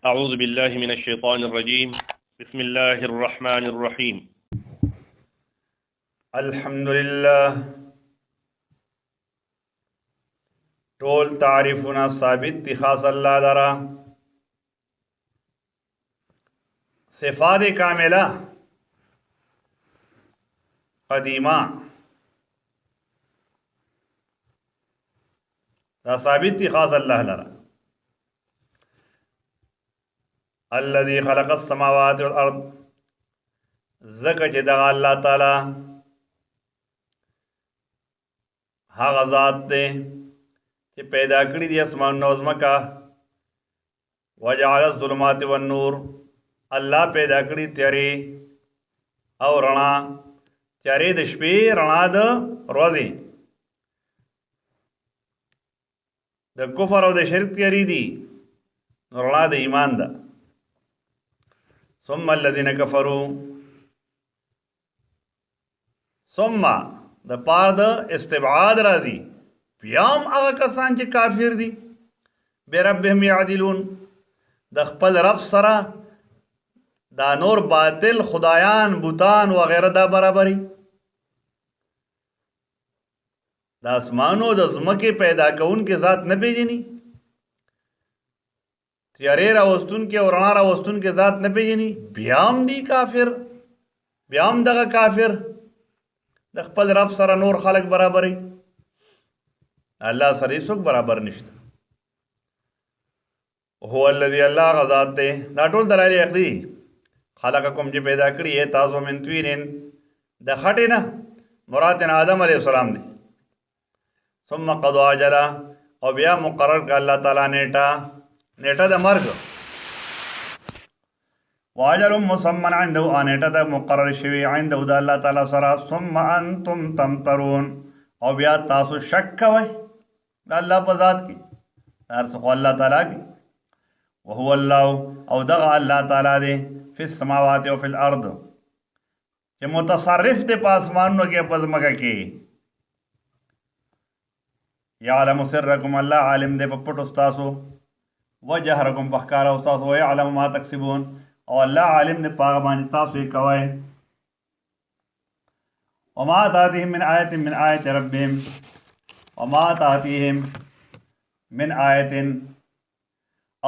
أعوذ بالله من الشيطان الرجيم. بسم الله الرحمن الرحيم. الحمد لله. ټول تعریفونه ثابت دي خاص الله لرا. صفات کامله قدیمه دا ثابت دي خاص الله لرا. الذي خلق السماوات والارض زکه چې دغه الله تعالی هغه ذات دی چې پیدا کړی دي اسمان او ځمکه. وجعل الظلمات والنور الله پیدا کړی تیارې او رڼا. تیارې د شپې، رڼا د ورځې. د کفر او د شرک تیارې دي، رڼا د ایمان ده. ثم الذين كفروا، ثم د پار د استبعاد راځي. بیام هغه کسان چې کافر دي بربهم يعدلون، د خپل رب سره دا نور باطل خدایان، بوتان وغیره دا برابري. د اسمانو د ځمکې پیدا کوونکې ذات نه پیژني، تیارې راوستونکې او رڼا راوستونکې ذات نه پیژني. بیام دی کافر، بیام دغه کافر د خپل رب سره نور خلق برابري. الله سره څوک برابر نشته. هو الذي الله غزاد دی. دا ټول دلایل عقلي. خلقکم چې پیدا کړی یې تاسو من طینین، د خټې نه مراد آدم علیه السلام دی. ثم قضا اجلا، او بیا مقرر کړ الله تعالی نیټه د مرګ. واجل مسمى عنده، نیټه د مقرر شوی عنده د الله تعالی سره. ثم انتم تمترون، او بیا تاسو شک کوئ د الله په ذات کې. هر څه خو الله تعالی کې. وهو الله، او دغه الله تعالی دی فی السماوات او فی الارض، چې متصرف دی په اسمانونو کې په ځمکه کې. یعلم سرکم، الله عالم دی په پټو ستاسو. وجهرکم په ښکاره ستاسو. ویعلم ما تکسبون، او الله عالم دی په هغه باندې تاسو یې کوئ. وما تاتیهم من آیت من آیت ربهم، وما تاتیهم من آیت،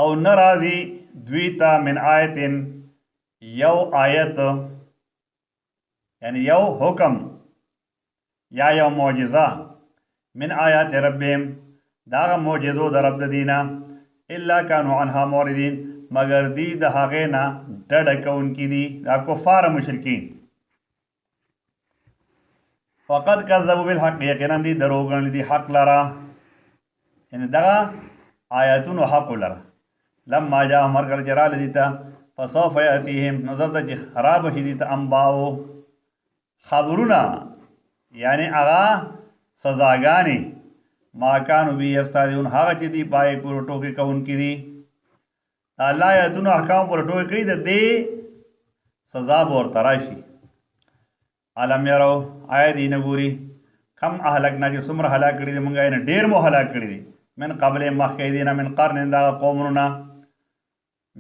او نرازی دویتا من آیت یو آیت، یعنی یو حکم یا یو معجزہ، من آیات ربهم داغه معجزو د رب د دینا، الا كانوا عنها موردین، مگر دی د هغې نه ډډه کوونکي دي، دا کفار مشرکین. فقد کذبوا بالحق، یقینا دی دروغ ګڼلي دي حق لره، یعنی دغه آیاتونو حق لره. لما جاءهم هرکله چې راغله دي ته، فسوف یأتیهم، نو زر ده چې خراب شي دي ته انباؤ خبرونه، یعنی هغه سزاګانې، ما کانوا به یفترون، هغه چې دي پای پورې ټوکې کوونکي دي. الله آیاتونو احکام پورې ټوکې کوي، د دې سزا به ورته راشي. علم یرو، آیا دی نه ګوري، کم اهلکنا چې څومره هلاک کړي دي موږ یې نه، ډېر مو هلاک کړي دي. من قبل مخکې دي نه، من قرن، دغه قومونو نه.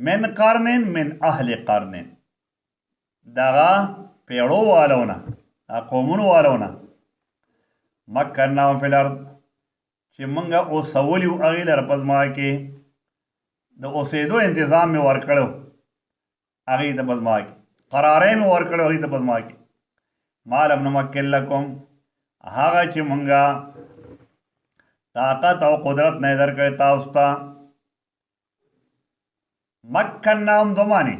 من قرن، من اهل قرن، دغه پیړو والو نه، قومونو والو نه. مکناهم فی الارض، چې موږ اوسولي وو هغې لره په ځمکه کې، د اوسېدو انتظام مې ورکړی و هغې ته په ځمکه کې، قراری مې ورکړی و هغې ته په ځمکه کې. ما لم نمکن لکم، هغه چې موږ طاقت او قدرت نه درکړی تاسو ته. مکناهم دو معنی،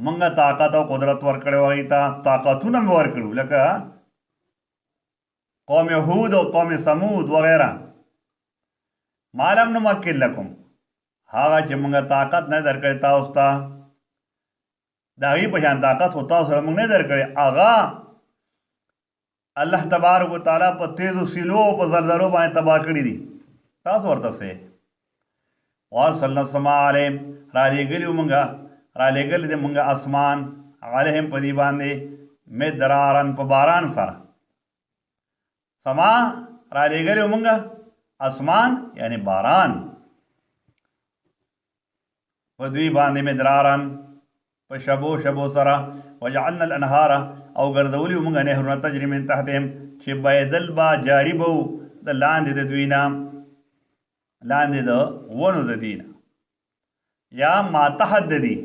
منګه طاقت او قدرت ورکړی و هغې ته، طاقتونه مې ورکړو، لکه قوم هود او قوم سمود وغیره. ما لم نمکن لکم، هغه چې موږ طاقت نه درکړی تاسو ته، د هغې په شان طاقت خو تاسو سره موږ نه درکړی. هغه الله تبارک وتعالی په تیزو سیلو او په زلزلو باندې تباه کړي دي. تاسو ورته څه وارسلنا السماء علیهم، رالیږلي وو موږ، رالیږلی دی موږ اسمان علیهم په دې باندې مدرارن په باران سره. سما رالیږلی وو موږ اسمان یعنی باران. په دوی باندې مدرارن په شبو شبو سره وجعلنا الانهار او ګرځولي موږ نهرونه تجري من تحتهم چې بهېدل به جاري به د لاندې د دوی نه لاندې د ونو د دي نه یا ما تحت د دي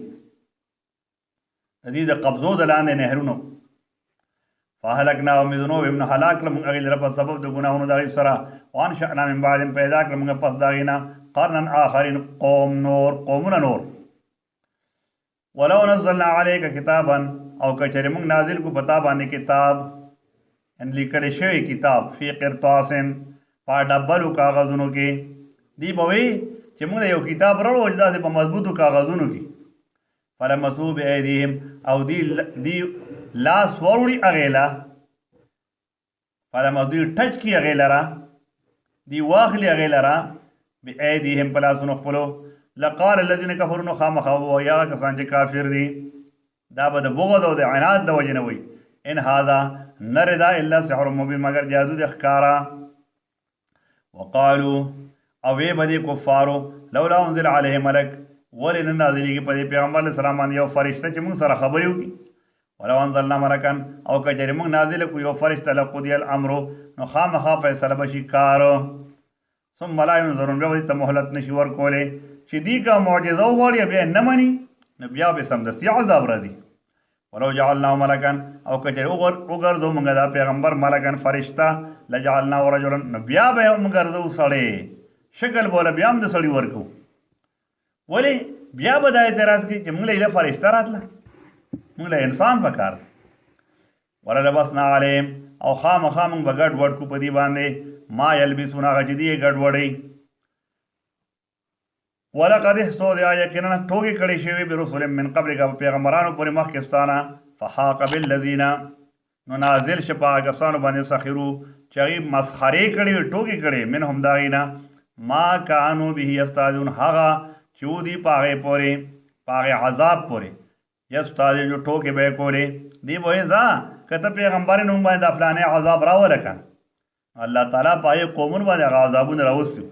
د دې د قبضو د لاندې نهرونو فهلكناهم بذنوبهم هلاک لم هغې لره په سبب د ګناهونو د هغې سره وانشأنا من بعدهم پیدا کړل موږ پس د هغې نه قرنا آخرین قومونه نور ولو نزلنا عليك کتابا او کچرې موږ نازل کو پتا باندې کتاب ان لیکل شوی کتاب فی قرطاس په ډبلو کاغذونو کې دی به وي چې موږ یو کتاب راوړو چې داسې په مضبوطو کاغذونو کې فلمسوا بأیدیهم او دی لاس وروړي هغې له فلمسوا دوی ټچ کړي هغې لره دی واخلي هغې لره بأیدیهم په لاسونو خپلو لقال الذين كفروا خامخا ويا کسان چې کافر دي دا به د بغض او د عناد د وجې نه وي ان هذا نردا الا سحر مبين مگر جادو د ښکارا وقالوا او وی بدی کفارو لولا انزل عليه ملک ولن نازلیږي په دې پیغمبر علیه السلام باندې یو فرشته چې موږ سره خبرې وکړي ولو انزلنا ملکا او که چېرې موږ نازل کړو یو فرشته لقضي الامر نو خامخا فیصله به شي کار ثم لا ينظرون بیا به دې ته مهلت نشي ورکولی چې دې که معجزه وغواړي بیا یې نه مني نو بیا به سمدستي عذاب راځي ولو جعلناه ملکا او که چېرې وګرځو موږ دا پیغمبر ملکا فرشته لجعلناه رجلا نو بیا به یې هم ګرځو سړی شکل بوله بیا هم د سړي ورکو ولې بیا به دا اعتراض کوي چې موږ له فرشته راتله موږ له انسان پکار وللبسنا علیهم او خامخا موږ به ګډ وډ کو په دې باندې ما یلبسون هغه چې دي یې ګډ وډی ولقد استهزئ یقینا ټوکې کړې شوې برسول من قبلک په پیغمبرانو پورې مخکې ستانه فحاق بالذین نو نازل شه په هغه کسانو باندې سخرو چې هغې مسخرې کړې وې ټوکې کړې منهم د هغې نه ما کانو به یستهزئون هغه چې و دي په هغې پورې په هغې عذاب پورې یستهزئون جو ټوکې به یې کولې دی به وایي ځه که ته پیغمبر یې نو موږ باندې دا فلانې عذاب راوله که الله تعالی په هغې قومونو باندې هغه عذابونه راوستي